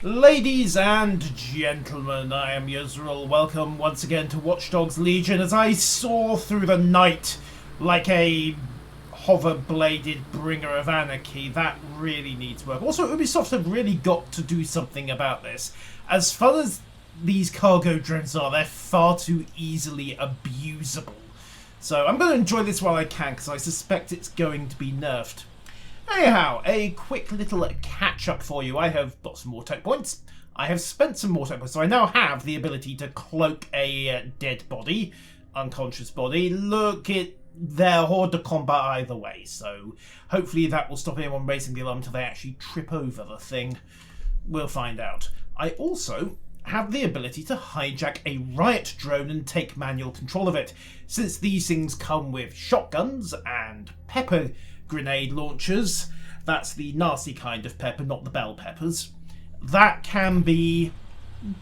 Ladies and gentlemen, I am Yuzril. Welcome once again to Watch Dogs Legion as I soar through the night like a hover-bladed bringer of anarchy. That really needs work. Also, Ubisoft have really got to do something about this. As fun as these cargo drones are, they're far too easily abusable. So I'm going to enjoy this while I can because I suspect it's going to be nerfed. Anyhow, a quick little catch-up for you. I have got some more tech points. I have spent some more tech points, so I now have the ability to cloak a dead body, unconscious body. Look, they're horde to combat either way, so hopefully that will stop anyone raising the alarm until they actually trip over the thing. We'll find out. I also have the ability to hijack a riot drone and take manual control of it, since these things come with shotguns and pepper grenade launchers. That's the nasty kind of pepper, not the bell peppers. That can be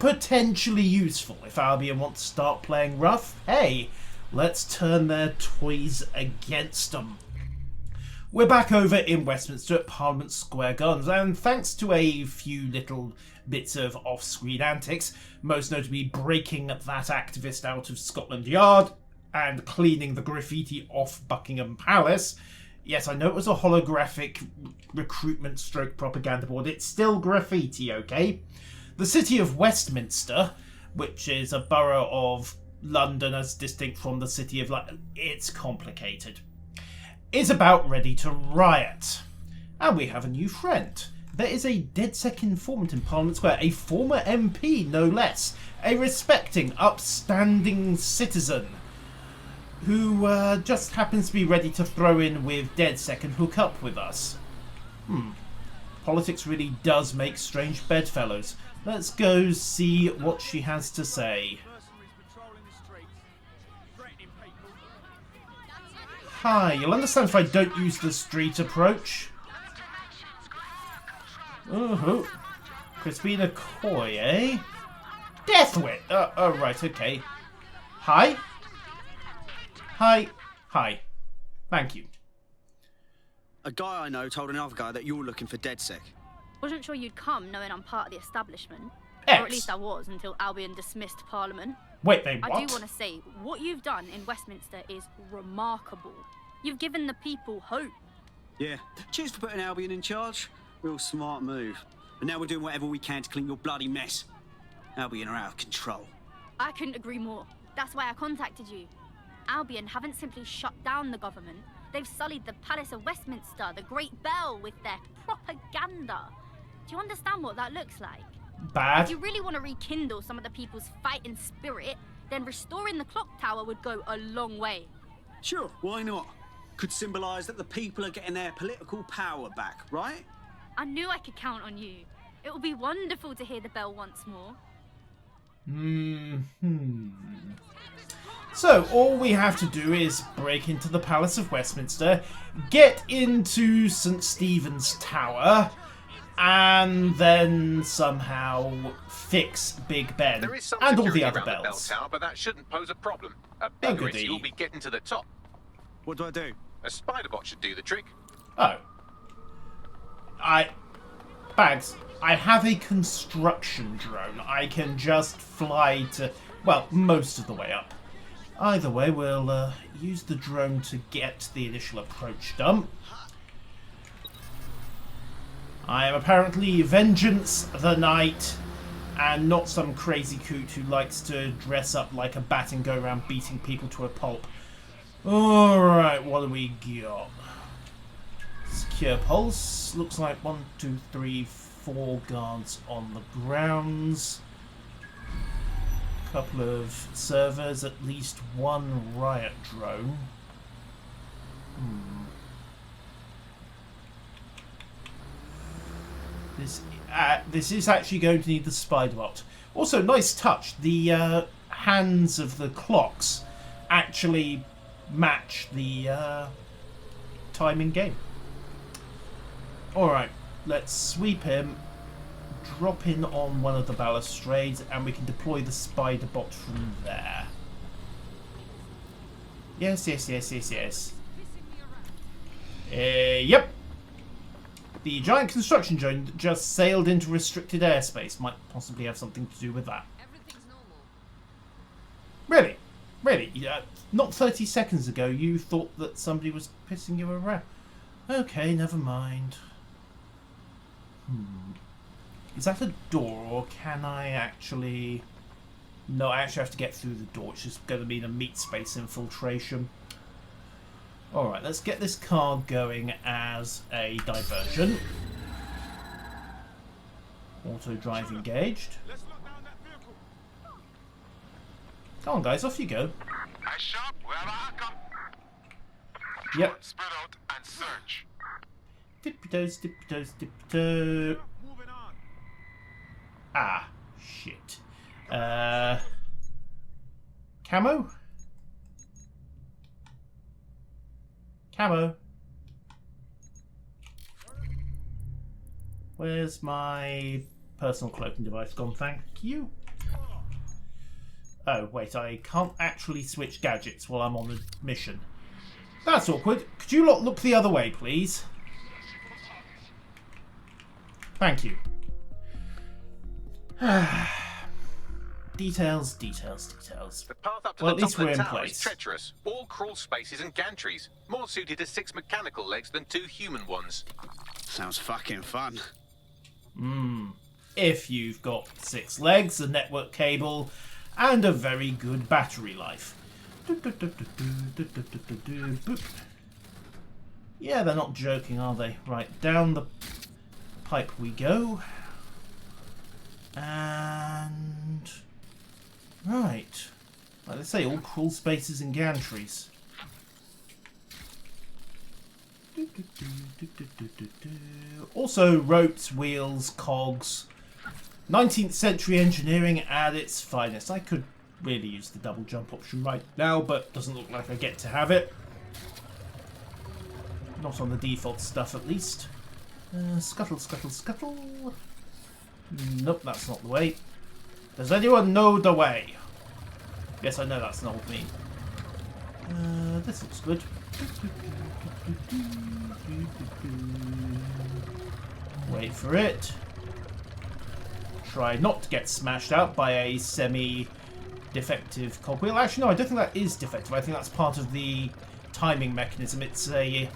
potentially useful if Albion wants to start playing rough. Hey, let's turn their toys against them. We're back over in Westminster at Parliament Square Gardens, and thanks to a few little bits of off-screen antics, most notably breaking that activist out of Scotland Yard and cleaning the graffiti off Buckingham Palace. Yes, I know it was a holographic recruitment stroke propaganda board. It's still graffiti, okay? The city of Westminster, which is a borough of London as distinct from the city of London, it's complicated, is about ready to riot. And we have a new friend. There is a DedSec informant in Parliament Square, a former MP, no less, a respecting, upstanding citizen, who just happens to be ready to throw in with DedSec and hook up with us. Politics really does make strange bedfellows. Let's go see what she has to say. Hi, you'll understand if I don't use the street approach. Oh, Crispina Coy, eh? Deathwit! Oh, right, okay. Hi? Hi. Thank you. A guy I know told another guy that you're looking for DedSec. Wasn't sure you'd come, knowing I'm part of the establishment. X. Or at least I was, until Albion dismissed Parliament. Wait, they what? I do want to say, what you've done in Westminster is remarkable. You've given the people hope. Yeah, cheers for putting Albion in charge. Real smart move. And now we're doing whatever we can to clean your bloody mess. Albion are out of control. I couldn't agree more. That's why I contacted you. Albion haven't simply shut down the government. They've sullied the Palace of Westminster, the Great Bell, with their propaganda. Do you understand what that looks like? Bad. If you really want to rekindle some of the people's fighting spirit, then restoring the clock tower would go a long way. Sure, why not? Could symbolise that the people are getting their political power back, right? I knew I could count on you. It will be wonderful to hear the bell once more. So, all we have to do is break into the Palace of Westminster, get into St. Stephen's Tower, and then somehow fix Big Ben There is some and all the security other around the bell bells. tower, but that shouldn't pose a problem. A Oh, bigger goody. issue will be getting to the top. What do I do? A spider bot should do the trick. Oh. Bags, I have a construction drone. I can just fly to, well, most of the way up. Either way, we'll use the drone to get the initial approach done. I am apparently Vengeance the Knight, and not some crazy coot who likes to dress up like a bat and go around beating people to a pulp. Alright, what do we got? Secure pulse. Looks like 1, 2, 3, 4 guards on the grounds. Couple of servers, at least one riot drone. This is actually going to need the spider bot. Also, nice touch. The hands of the clocks actually match the time in game. Alright, let's sweep him, drop in on one of the balustrades, and we can deploy the spider bot from there. Yes. Yep. The giant construction drone that just sailed into restricted airspace might possibly have something to do with that. Everything's normal. Really? Really? Not 30 seconds ago you thought that somebody was pissing you around. Okay, never mind. Is that a door, or can I actually... No, I actually have to get through the door. It's just going to mean a meat space infiltration. Alright, let's get this car going as a diversion. Auto drive engaged. Come on, guys, off you go. I shop wherever I come. Yep. Spread out and search. Dippy-toes, dippy-toes, dippy-toe. Ah, shit. Camo? Camo? Where's my personal cloaking device gone? Thank you. Oh, wait, I can't actually switch gadgets while I'm on the mission. That's awkward. Could you lot look the other way, please? Thank you. Details, details, details. The path up to Well, the at least top of we're the in tower place. is treacherous. All crawl spaces and gantries. More suited to 6 mechanical legs than 2 human ones. Sounds fucking fun. If you've got 6 legs, a network cable, and a very good battery life. Boop. Yeah, they're not joking, are they? Right, down the pipe we go. And... Right. Like they say, all crawl spaces and gantries. Also, ropes, wheels, cogs. 19th century engineering at its finest. I could really use the double jump option right now, but doesn't look like I get to have it. Not on the default stuff, at least. Scuttle, scuttle, scuttle. Nope, that's not the way. Does anyone know the way? Yes, I know that's an old meme. This looks good. Wait for it. Try not to get smashed out by a semi-defective cogwheel. Actually, no, I don't think that is defective. I think that's part of the timing mechanism. It's a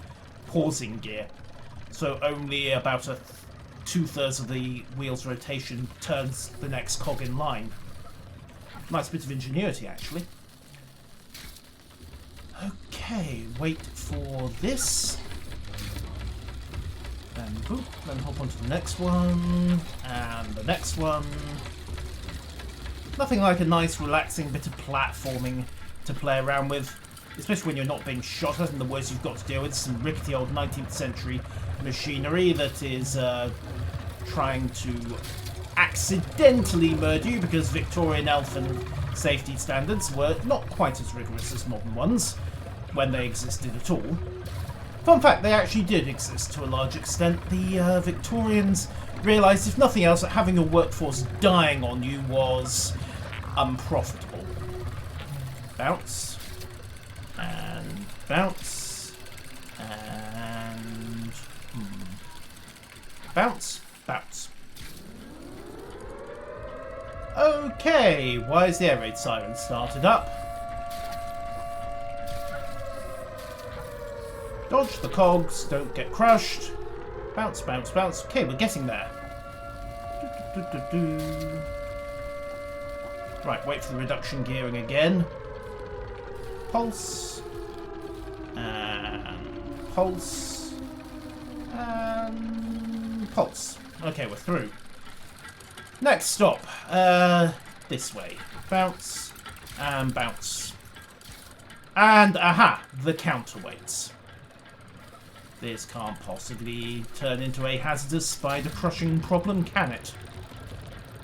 pausing gear. So only about 2/3 of the wheel's rotation turns the next cog in line. Nice bit of ingenuity, actually. Okay, wait for this. Then boop, then hop onto the next one, and the next one. Nothing like a nice relaxing bit of platforming to play around with, especially when you're not being shot at, and the worst you've got to deal with is some rickety old 19th century machinery that is trying to accidentally murder you because Victorian elfin safety standards were not quite as rigorous as modern ones when they existed at all. Fun fact, they actually did exist to a large extent. The Victorians realised, if nothing else, that having a workforce dying on you was unprofitable. Bounce. And bounce. And... Bounce. Bounce. Okay, why is the air raid siren started up? Dodge the cogs, don't get crushed. Bounce, bounce, bounce. Okay, we're getting there. Right, wait for the reduction gearing again. Pulse. And pulse. And pulse. Okay, we're through. Next stop. This way. Bounce. And bounce. And aha! The counterweights. This can't possibly turn into a hazardous spider-crushing problem, can it?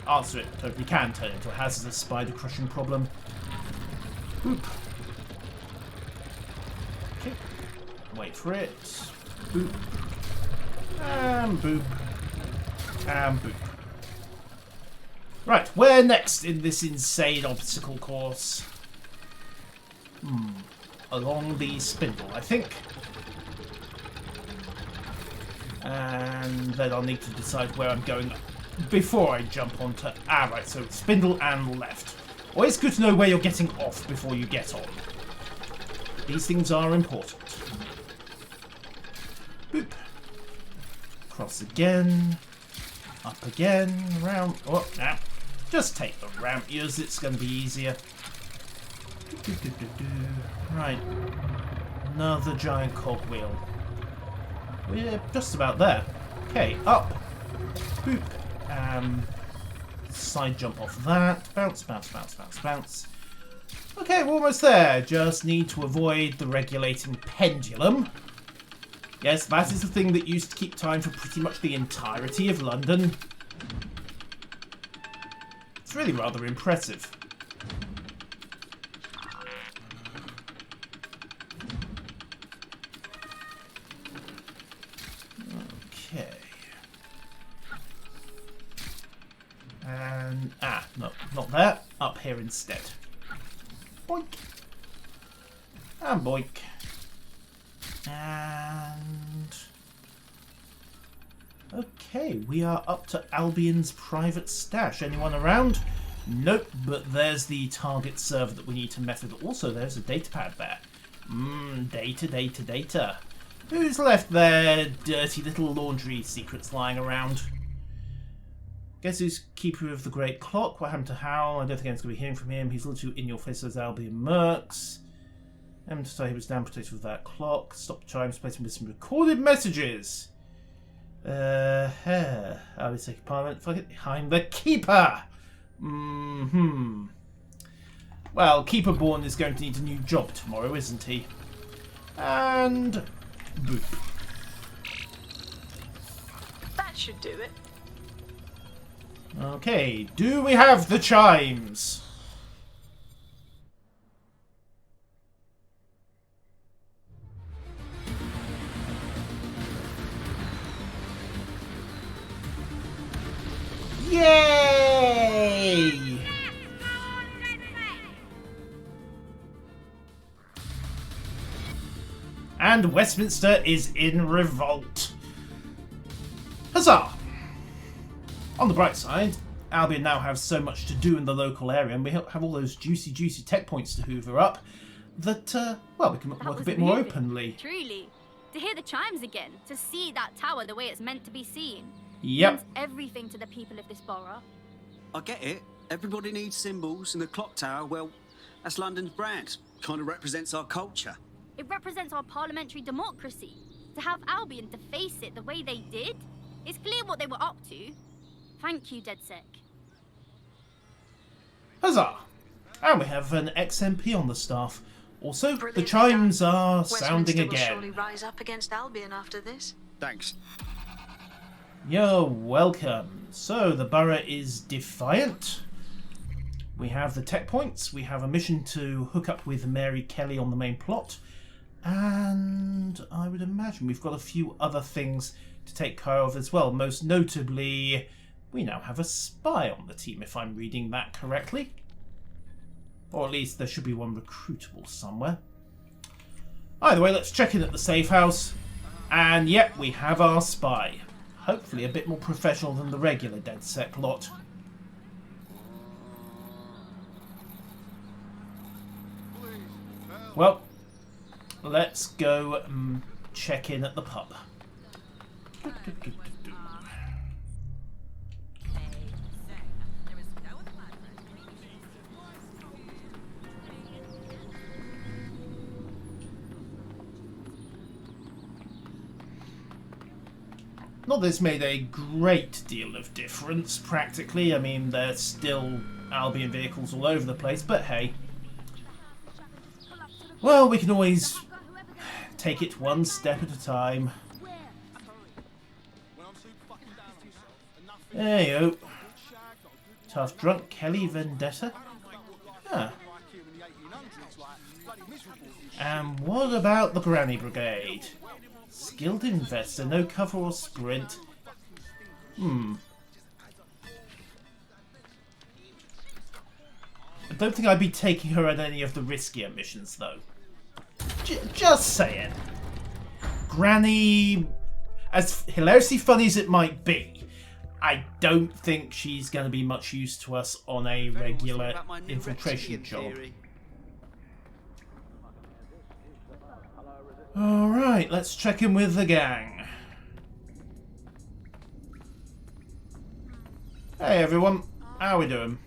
Answer it. Totally can turn into a hazardous spider-crushing problem. Boop. Okay. Wait for it. Boop. And boop. And boop. Right, where next in this insane obstacle course? Along the spindle, I think. And then I'll need to decide where I'm going before I jump onto... Ah, right, so spindle and left. Always good to know where you're getting off before you get on. These things are important. Boop. Cross again. Up again. Round. Oh, nah. Just take the ramp, use it's going to be easier. Right. Another giant cogwheel. We're just about there. Okay, up. Boop. Side jump off that. Bounce, bounce, bounce, bounce, bounce. Okay, we're almost there. Just need to avoid the regulating pendulum. Yes, that is the thing that used to keep time for pretty much the entirety of London. It's really rather impressive. Okay. And... ah, no, not there. Up here instead. Boink. And boink. And... okay, we are up to Albion's private stash. Anyone around? Nope, but there's the target server that we need to mess with. Also, there's a datapad there. Data, data, data. Who's left their dirty little laundry secrets lying around? Guess who's keeper of the Great Clock? What happened to Hal? I don't think anyone's going to be hearing from him. He's a little too in your face as Albion Mercs. To say he was down protective of that clock. Stop chimes, placing with some recorded messages. I'll be taking Parliament. Fuck it. I'm the Keeper! Well, Keeper Born is going to need a new job tomorrow, isn't he? And... boop. That should do it. Okay, do we have the chimes? Yay! And Westminster is in revolt. Huzzah! On the bright side, Albion now have so much to do in the local area, and we have all those juicy, juicy tech points to hoover up, that, well, we can work a bit more openly. Truly. To hear the chimes again, to see that tower the way it's meant to be seen. Yep. Means everything to the people of this borough. I get it. Everybody needs symbols, and the clock tower, well, that's London's brand. Kind of represents our culture. It represents our parliamentary democracy. To have Albion to face it the way they did, it's clear what they were up to. Thank you, DedSec. Huzzah! And we have an XMP on the staff. Also, the Brilliantly chimes done. are sounding Westminster will again. surely rise up against Albion after this. Thanks. You're welcome. So, the borough is defiant. We have the tech points. We have a mission to hook up with Mary Kelley on the main plot. And I would imagine we've got a few other things to take care of as well. Most notably, we now have a spy on the team, if I'm reading that correctly. Or at least there should be one recruitable somewhere. Either way, let's check in at the safe house. And yep, we have our spy. Hopefully a bit more professional than the regular DedSec lot. Well, let's go check in at the pub. Not that it's made a great deal of difference, practically. I mean, there's still Albion vehicles all over the place, but hey. Well, we can always take it one step at a time. There you go. Tough drunk Kelley vendetta. Huh. And what about the Granny Brigade? Skilled investor, no cover or sprint. I don't think I'd be taking her on any of the riskier missions, though. Just saying. Granny... as hilariously funny as it might be, I don't think she's going to be much use to us on a regular infiltration job. Alright, let's check in with the gang. Hey everyone, how are we doing?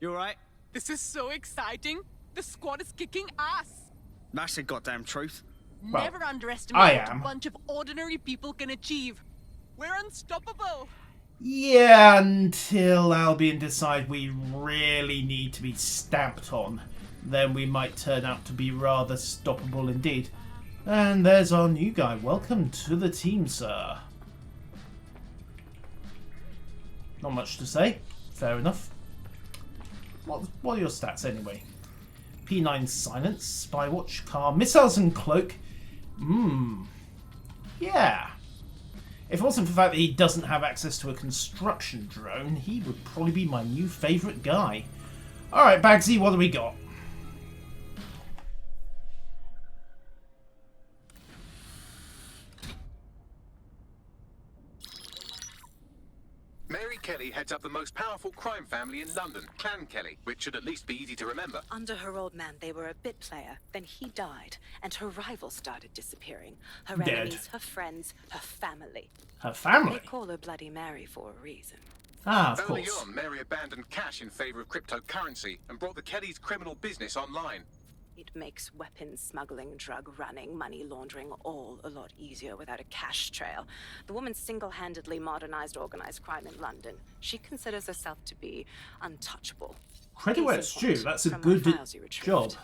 You alright? This is so exciting. The squad is kicking ass. That's the goddamn truth. Well, Never underestimate I what am. a bunch of ordinary people can achieve. We're unstoppable. Yeah, until Albion decide we really need to be stamped on. Then we might turn out to be rather stoppable indeed. And there's our new guy. Welcome to the team, sir. Not much to say. Fair enough. What are your stats anyway? P9 silence, spy watch, car, missiles and cloak. Yeah. If it wasn't for the fact that he doesn't have access to a construction drone, he would probably be my new favourite guy. Alright, Bagsy, what do we got? Mary Kelley heads up the most powerful crime family in London, Clan Kelley, which should at least be easy to remember. Under her old man, they were a bit player. Then he died, and her rivals started disappearing. Her Dead. enemies, her friends, her family. Her family? They call her Bloody Mary for a reason. Ah, of Early course. on, Mary abandoned cash in favour of cryptocurrency and brought the Kellys' criminal business online. It makes weapons smuggling, drug running, money laundering all a lot easier without a cash trail. The woman single-handedly modernized organized crime in London. She considers herself to be untouchable. Credit where Case it's in due. point, That's a from good the files you retrieved. job.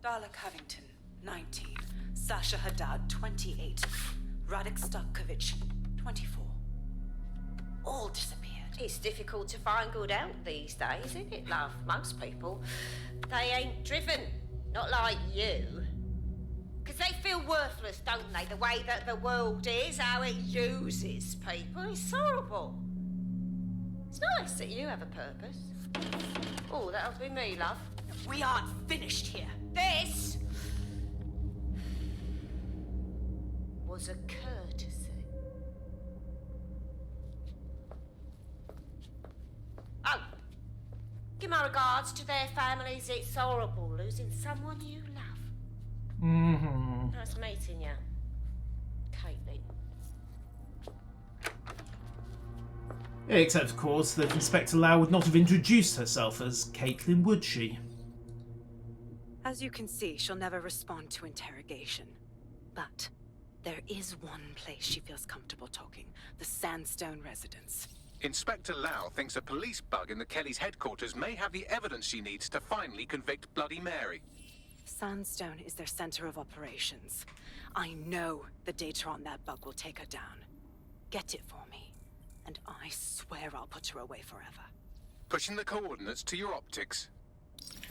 Darla Covington, 19. Sasha Haddad, 28. Radek Starkovich, 24. All disappeared. It's difficult to find good help these days, isn't it, love? Most people, they ain't driven. Not like you. Because they feel worthless, don't they? The way that the world is, how it uses people. It's horrible. It's nice that you have a purpose. Oh, that'll be me, love. We aren't finished here. This was a courtesy. Oh, give my regards to their families. It's horrible losing someone you love. Mm-hmm. Nice meeting you, Caitlin. Except, of course, that Inspector Lau would not have introduced herself as Caitlin, would she? As you can see, she'll never respond to interrogation. But there is one place she feels comfortable talking. The Sandstone residence. Inspector Lau thinks a police bug in the Kellys' headquarters may have the evidence she needs to finally convict Bloody Mary. Sandstone is their center of operations. I know the data on that bug will take her down. Get it for me, and I swear I'll put her away forever. Pushing the coordinates to your optics.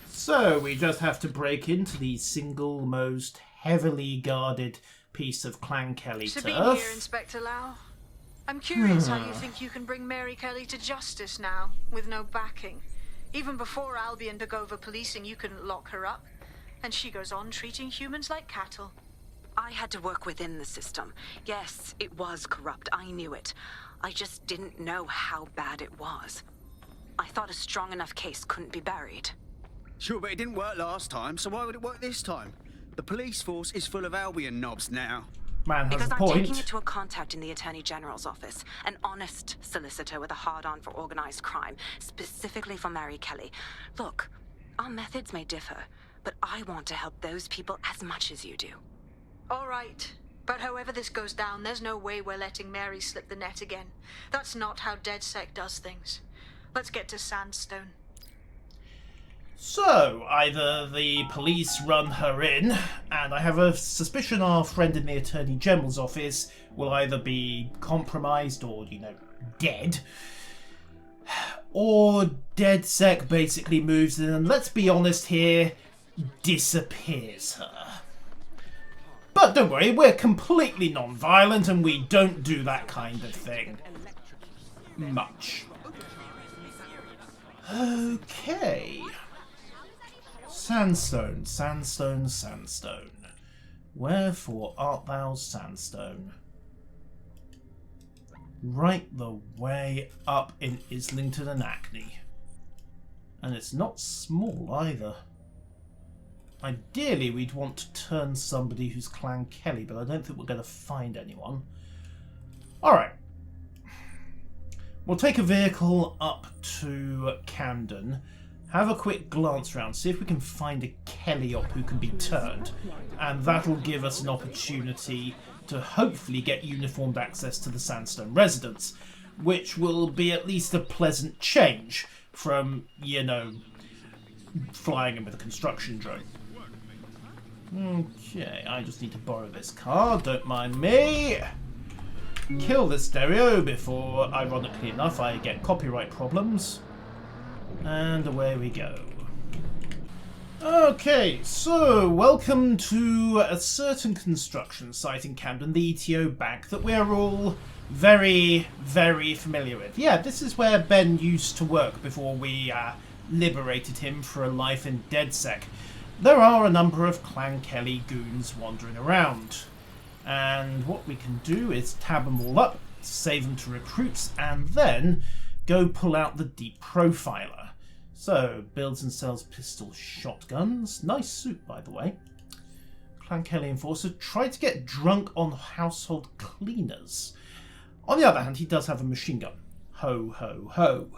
So, we just have to break into the single most heavily guarded piece of Clan Kelley turf. Sabine here, Inspector Lau. I'm curious how you think you can bring Mary Kelley to justice now, with no backing. Even before Albion took over policing, you couldn't lock her up. And she goes on treating humans like cattle. I had to work within the system. Yes, it was corrupt. I knew it. I just didn't know how bad it was. I thought a strong enough case couldn't be buried. Sure, but it didn't work last time, so why would it work this time? The police force is full of Albion knobs now. Man has Because a I'm point. taking it to a contact in the Attorney General's office. An honest solicitor with a hard-on for organized crime, specifically for Mary Kelley. Look, our methods may differ, but I want to help those people as much as you do. All right. But however this goes down, there's no way we're letting Mary slip the net again. That's not how DedSec does things. Let's get to Sandstone. So, either the police run her in, and I have a suspicion our friend in the Attorney General's office will either be compromised or, dead. Or DedSec basically moves in and, let's be honest here, disappears her. But don't worry, we're completely non-violent and we don't do that kind of thing. Much. Okay. Sandstone, sandstone, sandstone. Wherefore art thou sandstone? Right the way up in Islington and Acne. And it's not small either. Ideally, we'd want to turn somebody who's Clan Kelley, but I don't think we're going to find anyone. Alright. We'll take a vehicle up to Camden, have a quick glance around, see if we can find a Kelley op who can be turned, and that'll give us an opportunity to hopefully get uniformed access to the Sandstone residence, which will be at least a pleasant change from, you know, flying in with a construction drone. Okay, I just need to borrow this car, don't mind me. Kill the stereo before, ironically enough, I get copyright problems. And away we go. Okay, so welcome to a certain construction site in Camden, the ETO bank, that we're all very, very familiar with. Yeah, this is where Ben used to work before we liberated him for a life in DedSec. There are a number of Clan Kelley goons wandering around. And what we can do is tab them all up, save them to recruits, and then go pull out the deep profiler. So, builds and sells pistol shotguns. Nice suit, by the way. Clan Kelley enforcer tried to get drunk on household cleaners. On the other hand, he does have a machine gun. Ho, ho, ho.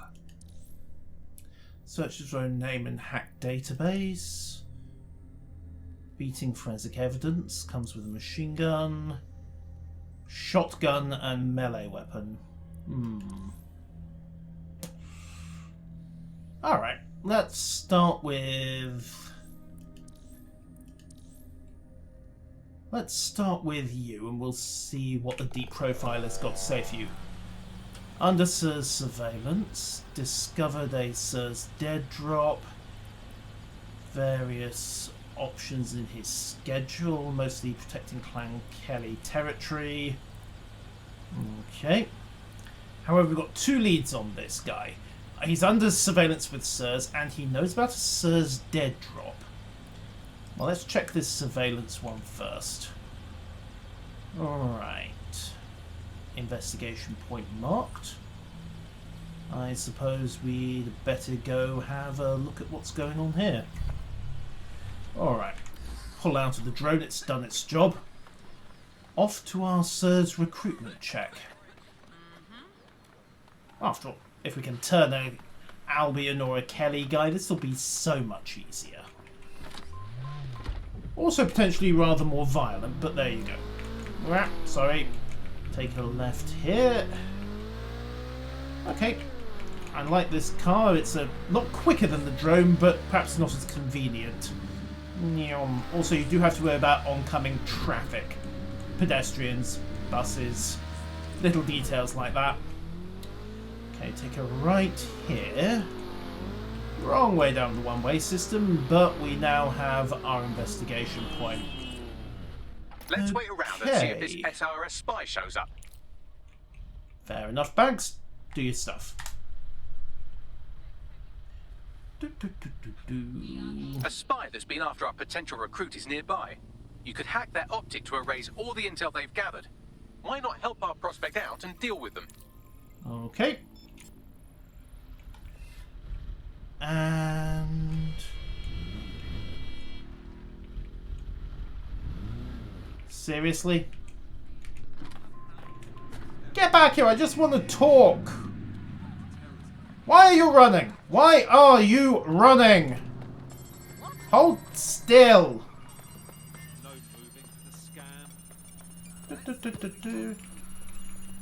Search his own name and hack database. Beating forensic evidence. Comes with a machine gun. Shotgun and melee weapon. Alright, let's start with... Let's start with you and we'll see what the deep profiler's got to say for you. Under Sir's surveillance, discovered a Sir's dead drop, various options in his schedule, mostly protecting Clan Kelley territory. Okay. However, we've got two leads on this guy. He's under surveillance with Sirs, and he knows about a Sirs dead drop. Well, let's check this surveillance one first. Alright. Investigation point marked. I suppose we'd better go have a look at what's going on here. Alright. Pull out of the drone, it's done its job. Off to our Sirs recruitment check. After all, if we can turn a Albion or a Kelley guy, this will be so much easier. Also potentially rather more violent, but there you go. Sorry. Take a left here. Okay. I like this car. It's a lot quicker than the drone, but perhaps not as convenient. Also, you do have to worry about oncoming traffic. Pedestrians, buses, little details like that. Okay, take a right here. Wrong way down the one-way system, but we now have our investigation point. Let's wait around and see if this SRS spy shows up. Fair enough, Bags. Do your stuff. A spy that's been after our potential recruit is nearby. You could hack their optic to erase all the intel they've gathered. Why not help our prospect out and deal with them? Okay. And... seriously? Get back here, I just want to talk! Why are you running? Why are you running? Hold still!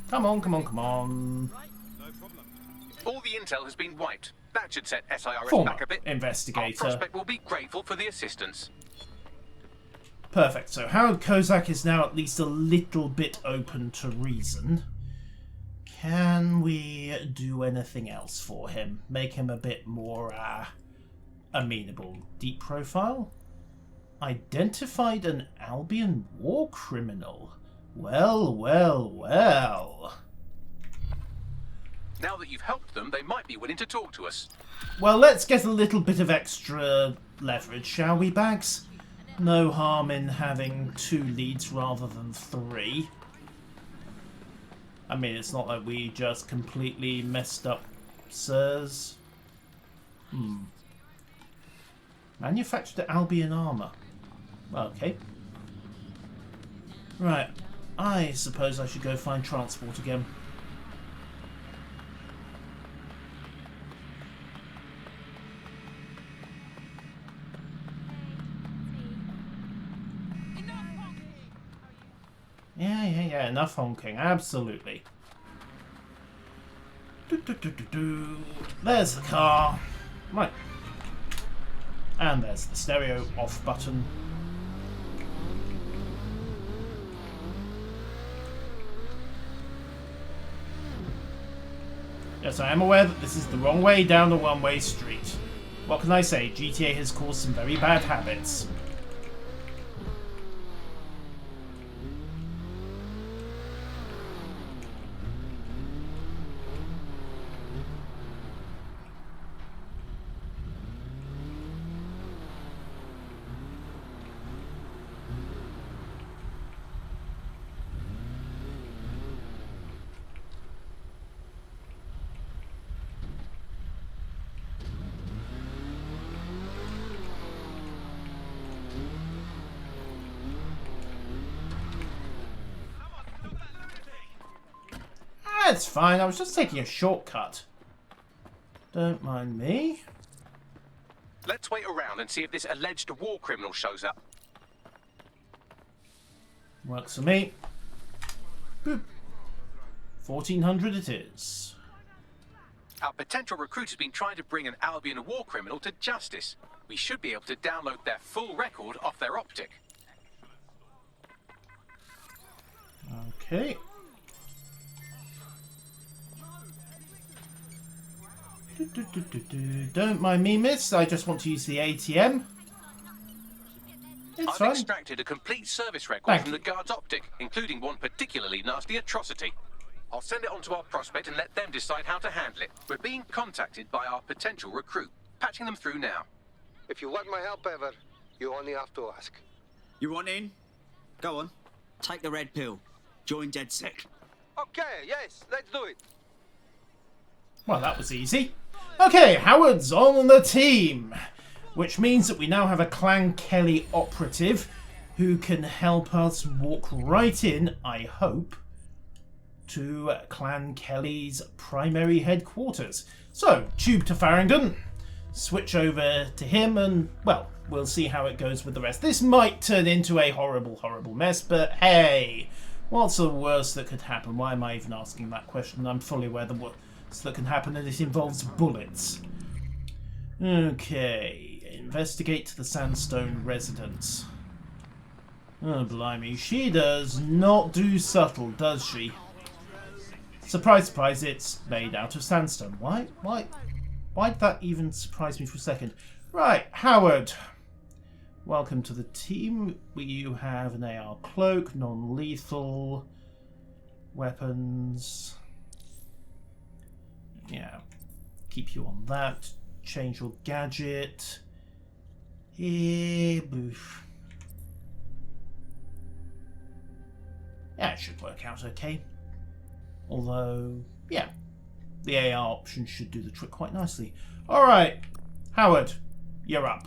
Come on, come on, come on. All the intel has been wiped. That should set SIRS Former back a bit. investigator. Our prospect will be grateful for the assistance. Perfect. So Howard Kozak is now at least a little bit open to reason. Can we do anything else for him? Make him a bit more amenable. Deep profile? Identified an Albion war criminal. Well, well, well. Now that you've helped them, they might be willing to talk to us. Well, let's get a little bit of extra leverage, shall we, Bags? No harm in having 2 leads rather than 3. I mean, it's not like we just completely messed up, sirs. Manufactured at Albion armor. Okay. Right. I suppose I should go find transport again. Yeah, enough honking, absolutely. There's the car. Right. And there's the stereo off button. Yes, I am aware that this is the wrong way down the one-way street. What can I say? GTA has caused some very bad habits. It's fine, I was just taking a shortcut. Don't mind me. Let's wait around and see if this alleged war criminal shows up. Works for me. Boop. 1400 it is. Our potential recruit has been trying to bring an Albion war criminal to justice. We should be able to download their full record off their optic. Okay. Don't mind me, miss. I just want to use the ATM. It's I've fine. extracted a complete service record Thank from you. the guard's optic, including one particularly nasty atrocity. I'll send it on to our prospect and let them decide how to handle it. We're being contacted by our potential recruit. Patching them through now. If you want my help ever, you only have to ask. You want in? Go on. Take the red pill. Join DedSec. Okay, yes, let's do it. Well, that was easy. Okay, Howard's on the team. Which means that we now have a Clan Kelley operative who can help us walk right in, I hope, to Clan Kelley's primary headquarters. So, tube to Farringdon, switch over to him, and, well, we'll see how it goes with the rest. This might turn into a horrible, horrible mess, but hey, what's the worst that could happen? Why am I even asking that question? I'm fully aware the worst that can happen, and it involves bullets. Okay, investigate the Sandstone residence. Oh, blimey, she does not do subtle, does she? Surprise, surprise, it's made out of sandstone. Why did that even surprise me for a second? Right, Howard. Welcome to the team. You have an AR cloak, non-lethal, weapons. Yeah, keep you on that. Change your gadget. Boof. Yeah, it should work out okay. Although, yeah, the AR option should do the trick quite nicely. Alright, Howard, you're up.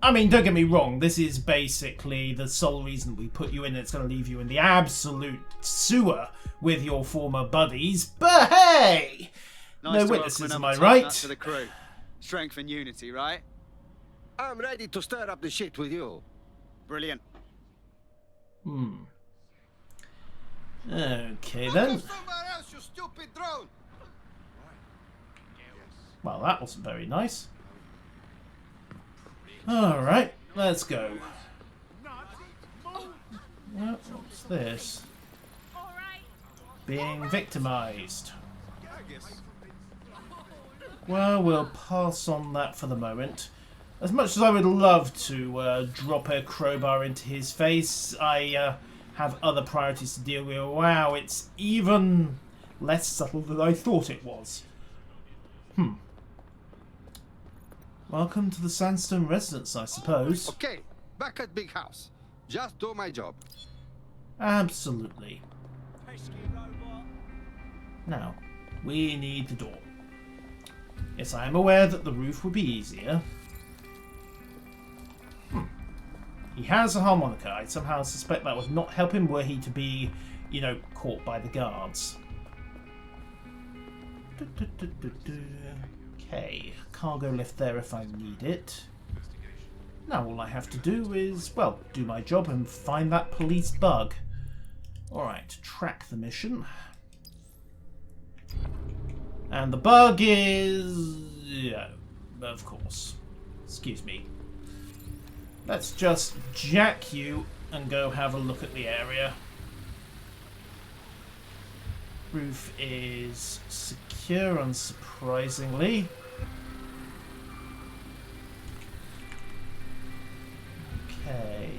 I mean, don't get me wrong, this is basically the sole reason we put you in. It's going to leave you in the absolute sewer with your former buddies. But hey! Nice No witnesses, am I right? To the crew. Strength and unity, right? I'm ready to stir up the shit with you. Brilliant. Okay then. Somewhere else, you stupid drone. Well, that wasn't very nice. Alright, let's go. What's this? Being victimized. Well, we'll pass on that for the moment. As much as I would love to drop a crowbar into his face, I have other priorities to deal with. Wow, it's even less subtle than I thought it was. Welcome to the Sandstone residence, I suppose. Okay, back at Big House. Just do my job. Absolutely. Now, we need the door. Yes, I am aware that the roof would be easier. He has a harmonica. I somehow suspect that would not help him were he to be, you know, caught by the guards. Okay, cargo lift there if I need it. Now all I have to do is, well, do my job and find that police bug. Alright, track the mission. And the bug is... yeah, of course. Excuse me. Let's just jack you and go have a look at the area. Roof is secure, unsurprisingly. Okay.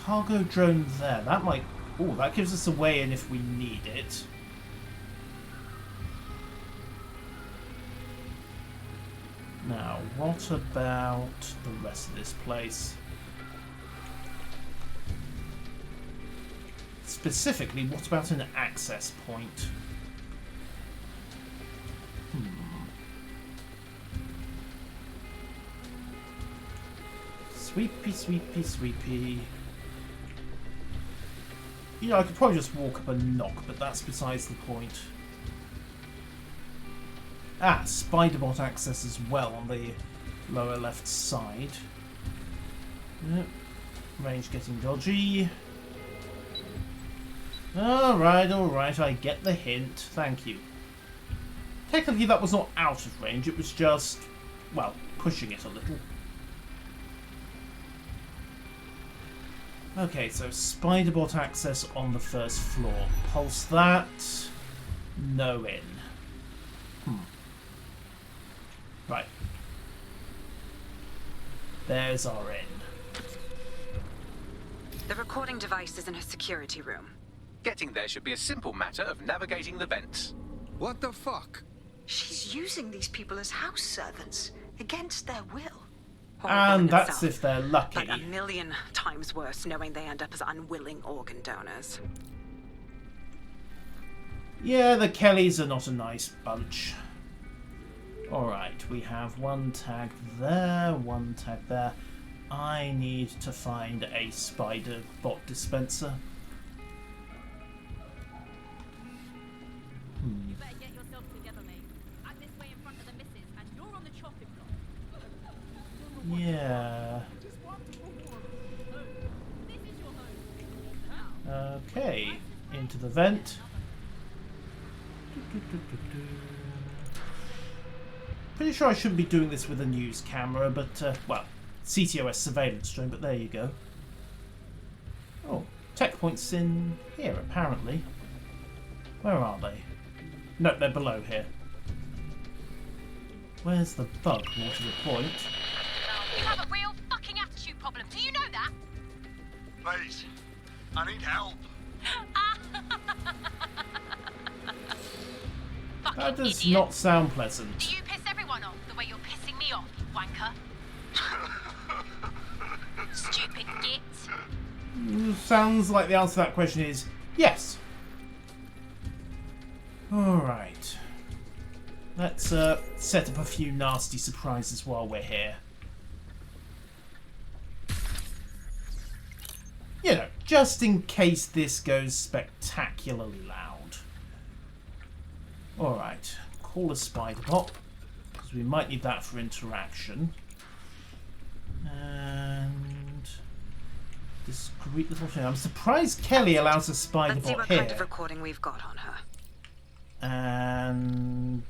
Cargo drone there. That might... oh, that gives us a way in if we need it. Now, what about the rest of this place? Specifically, what about an access point? Sweepy, sweepy, sweepy. You know, I could probably just walk up and knock, but that's besides the point. Ah, Spiderbot access as well on the lower left side. Yep. Range getting dodgy. Alright, I get the hint. Thank you. Technically that was not out of range, it was just, well, pushing it a little. Okay, so Spiderbot access on the first floor. Pulse that. No in. Right. There's our in. The recording device is in her security room. Getting there should be a simple matter of navigating the vents. What the fuck? She's using these people as house servants, against their will. Horrible in And that's itself, if they're lucky. but a million times worse knowing they end up as unwilling organ donors. Yeah, the Kelleys are not a nice bunch. Alright, we have one tag there, one tag there. I need to find a spider bot dispenser. You better get yourself together, mate. Act this way in front of the missus, and you're on the chopping block. Yeah. This is your home. Okay, into the vent. Pretty sure I shouldn't be doing this with a news camera, but, well, CTOS surveillance drone, but there you go. Oh, tech points in here, apparently. Where are they? No, they're below here. Where's the bug? More to the point. You have a real fucking attitude problem. Do you know that? Please, I need help. That does idiot. not sound pleasant. Do you piss everyone off the way you're pissing me off, wanker? Stupid git. Sounds like the answer to that question is yes. Alright. Let's set up a few nasty surprises while we're here. You know, just in case this goes spectacularly loud. Alright, call a Spiderbot, because we might need that for interaction. And discreet little thing. I'm surprised Kelley allows a Let's see Spiderbot what here. kind of recording we've got on her. And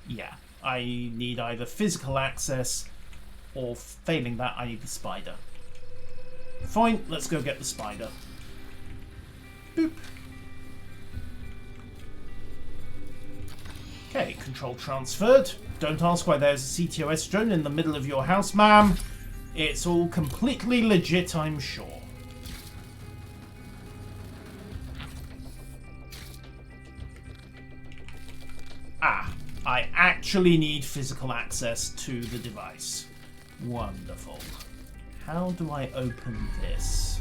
yeah, I need either physical access or failing that I need the spider. Fine, let's go get the spider. Boop. Okay, control transferred. Don't ask why there's a CTOS drone in the middle of your house, ma'am. It's all completely legit, I'm sure. I actually need physical access to the device. Wonderful. How do I open this?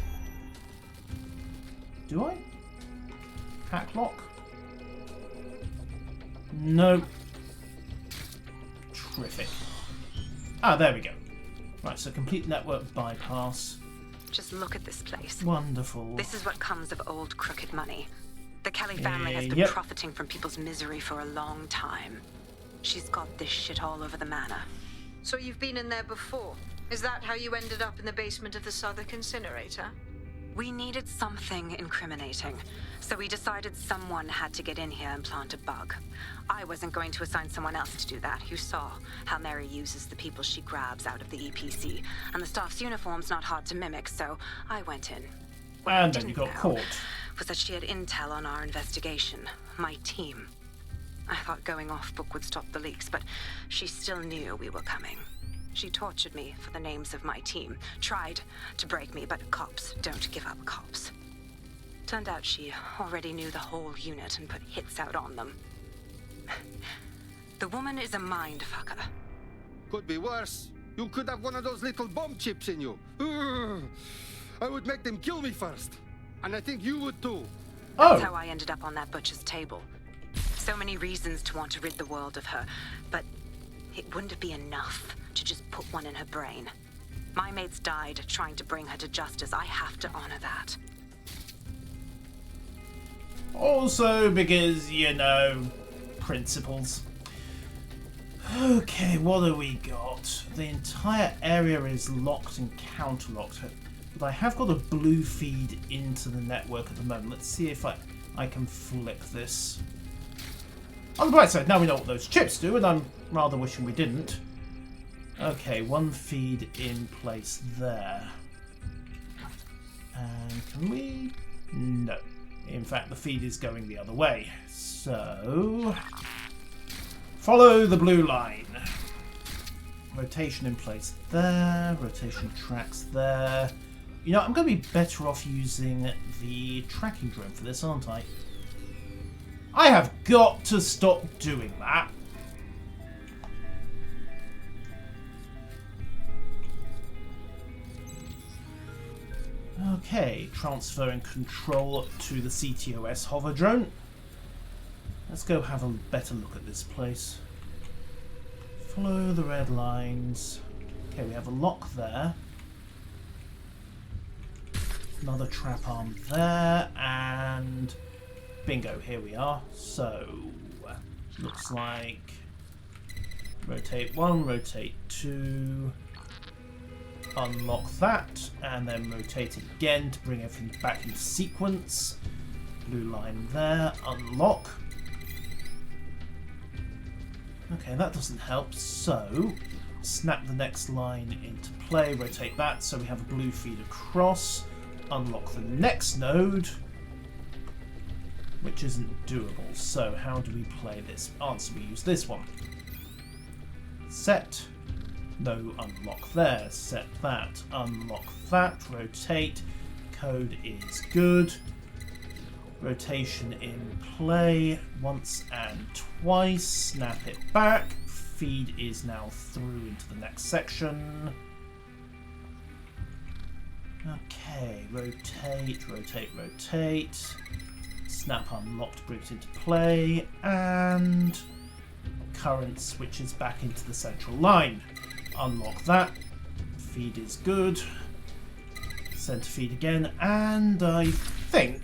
Do I? Hack lock? No. Terrific. Ah, there we go. Right, so complete network bypass. Just look at this place. Wonderful. This is what comes of old crooked money. The Kelley family has been Yep. profiting from people's misery for a long time. She's got this shit all over the manor. So you've been in there before? Is that how you ended up in the basement of the Southwark incinerator? We needed something incriminating, so we decided someone had to get in here and plant a bug. I wasn't going to assign someone else to do that. You saw how Mary uses the people she grabs out of the EPC, and the staff's uniform's not hard to mimic, so I went in. What I And then you didn't got know caught. was that she had intel on our investigation, my team. I thought going off book would stop the leaks, but she still knew we were coming. She tortured me for the names of my team, tried to break me, but cops don't give up cops. Turned out she already knew the whole unit and put hits out on them. The woman is a mind fucker. Could be worse. You could have one of those little bomb chips in you. Ugh. I would make them kill me first. And I think you would too. That's how I ended up on that butcher's table. So many reasons to want to rid the world of her, but it wouldn't be enough to just put one in her brain. My mates died trying to bring her to justice. I have to honor that. Also because, you know, principles. Okay, what do we got? The entire area is locked and counterlocked. But I have got a blue feed into the network at the moment. Let's see if I can flick this. On the bright side, now we know what those chips do, and I'm rather wishing we didn't. Okay, one feed in place there. And can we? No. In fact, the feed is going the other way. So, follow the blue line. Rotation in place there. Rotation tracks there. You know, I'm going to be better off using the tracking drone for this, aren't I? I have got to stop doing that. Okay, transferring control to the CTOS hover drone. Let's go have a better look at this place. Follow the red lines. Okay, we have a lock there. Another trap arm there, and bingo, here we are. So, looks like rotate 1, rotate 2, unlock that, and then rotate it again to bring everything back into sequence. Blue line there, unlock. Okay, that doesn't help, so snap the next line into play, rotate that so we have a blue feed across, unlock the next node, which isn't doable. So how do we play this? Answer, we use this one. Set, no unlock there, set that, unlock that, rotate, code is good. Rotation in play once and twice, snap it back, feed is now through into the next section. Okay, rotate, rotate, rotate, snap unlocked, brings into play, and current switches back into the central line. Unlock that, feed is good, center feed again, and I think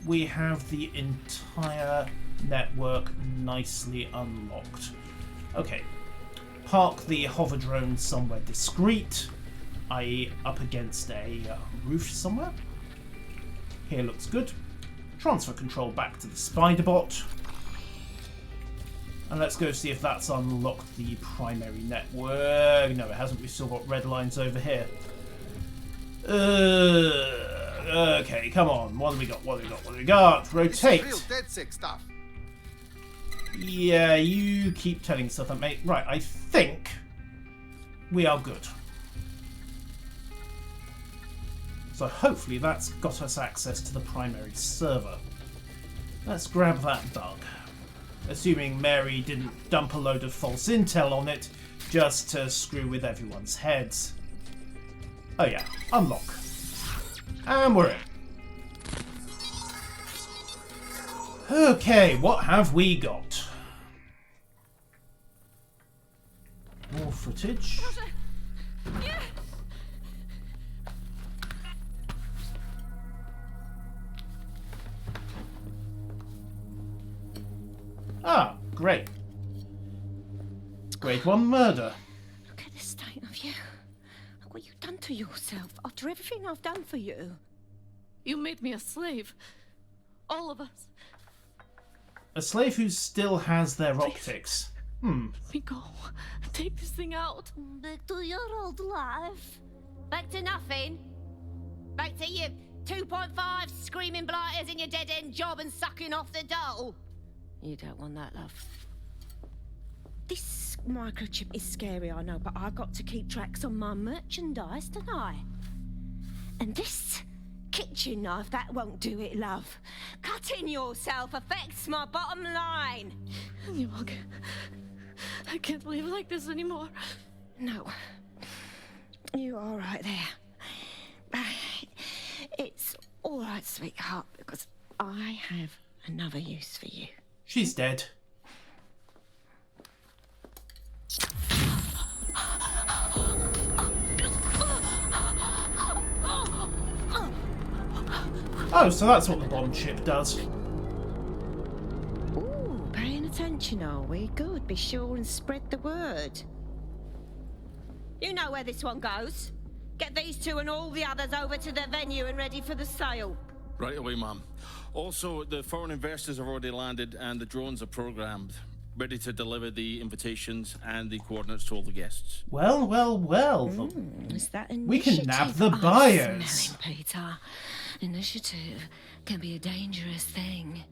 we have the entire network nicely unlocked. Okay, park the hover drone somewhere discreet, i.e. up against a roof somewhere. Here looks good. Transfer control back to the spider bot. And let's go see if that's unlocked the primary network. No, it hasn't. We've still got red lines over here. Okay, come on. What do we got? What do we got? What do we got? Rotate. This is real dead sick stuff. Yeah, you keep telling stuff that mate. Right, I think we are good. So hopefully that's got us access to the primary server. Let's grab that bug. assuming Mary didn't dump a load of false intel on it just to screw with everyone's heads. Oh yeah, unlock. And we're in. Okay, what have we got? More footage. Ah, great. Grade 1 murder. Look at the state of you. Look what you've done to yourself after everything I've done for you. You made me a slave. All of us. A slave who still has their optics. Let me go. Take this thing out. Back to your old life. Back to nothing. Back to you 2.5 screaming blighters in your dead-end job and sucking off the dole. You don't want that, love. This microchip is scary, I know, but I got to keep tracks on my merchandise, don't I? And this kitchen knife, that won't do it, love. Cutting yourself affects my bottom line. I can't live like this anymore. No. You're all right there. It's all right, sweetheart, because I have another use for you. She's dead. Oh, so that's what the bomb chip does. Ooh, paying attention, are we? Good. Be sure and spread the word. You know where this one goes. Get these two and all the others over to the venue and ready for the sale. Right away, ma'am. Also, the foreign investors have already landed and the drones are programmed, ready to deliver the invitations and the coordinates to all the guests. Well. Is that we can nab the I'm buyers. smelling, Peter. Initiative can be a dangerous thing.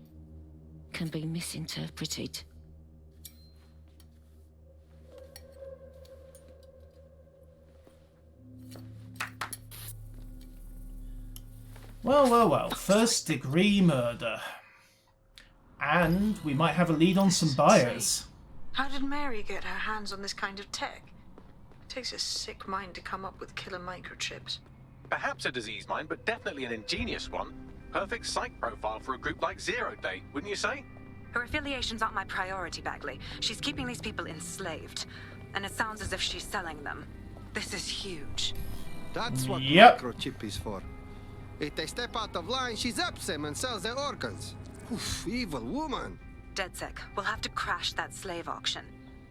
Can be misinterpreted. Well. First degree murder. And we might have a lead on some buyers. How did Mary get her hands on this kind of tech? It takes a sick mind to come up with killer microchips. Perhaps a diseased mind, but definitely an ingenious one. Perfect psych profile for a group like Zero Day, wouldn't you say? Her affiliations aren't my priority, Bagley. She's keeping these people enslaved. And it sounds as if she's selling them. This is huge. That's what Yep. microchip is for. If they step out of line, she zaps them and sells their organs. Oof, evil woman. DedSec, we'll have to crash that slave auction.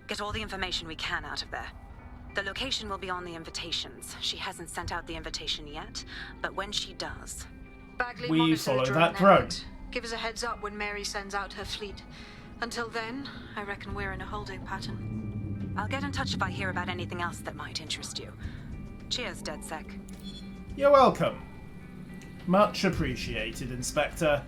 Get all the information we can out of there. The location will be on the invitations. She hasn't sent out the invitation yet, but when she does... Bagley, We monitor the follow drone that drone. networks. Give us a heads up when Mary sends out her fleet. Until then, I reckon we're in a holding pattern. I'll get in touch if I hear about anything else that might interest you. Cheers, DedSec. You're welcome. Much appreciated, Inspector.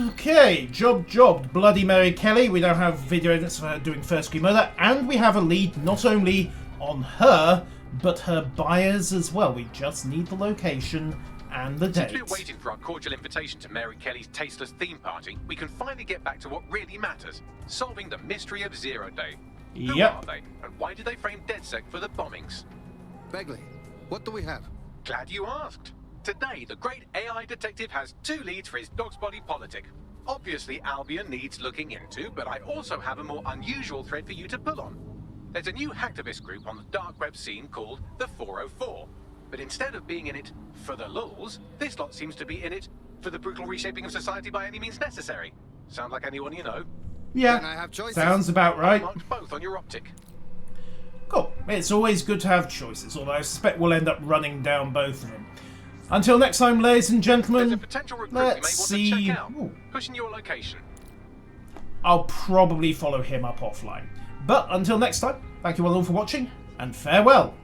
Okay, job. Bloody Mary Kelley. We now have video evidence of her doing first degree murder, and we have a lead not only on her, but her buyers as well. We just need the location and the date. Since we're waiting for our cordial invitation to Mary Kelly's tasteless theme party, we can finally get back to what really matters: solving the mystery of Zero Day. Who Yep. are they, and why did they frame DedSec for the bombings? Bagley, what do we have? Glad you asked. Today, the great AI detective has 2 leads for his dog's body politic. Obviously, Albion needs looking into, but I also have a more unusual thread for you to pull on. There's a new hacktivist group on the dark web scene called the 404. But instead of being in it for the lulz, this lot seems to be in it for the brutal reshaping of society by any means necessary. Sound like anyone you know? Yeah, Then I have choices. sounds about right. Marked both on your optic. Cool. It's always good to have choices, although I suspect we'll end up running down both of them. Until next time, ladies and There's gentlemen, a potential recruit let's you may want see. to check out. Ooh. Pushing your location. I'll probably follow him up offline. But until next time, thank you all for watching, and farewell.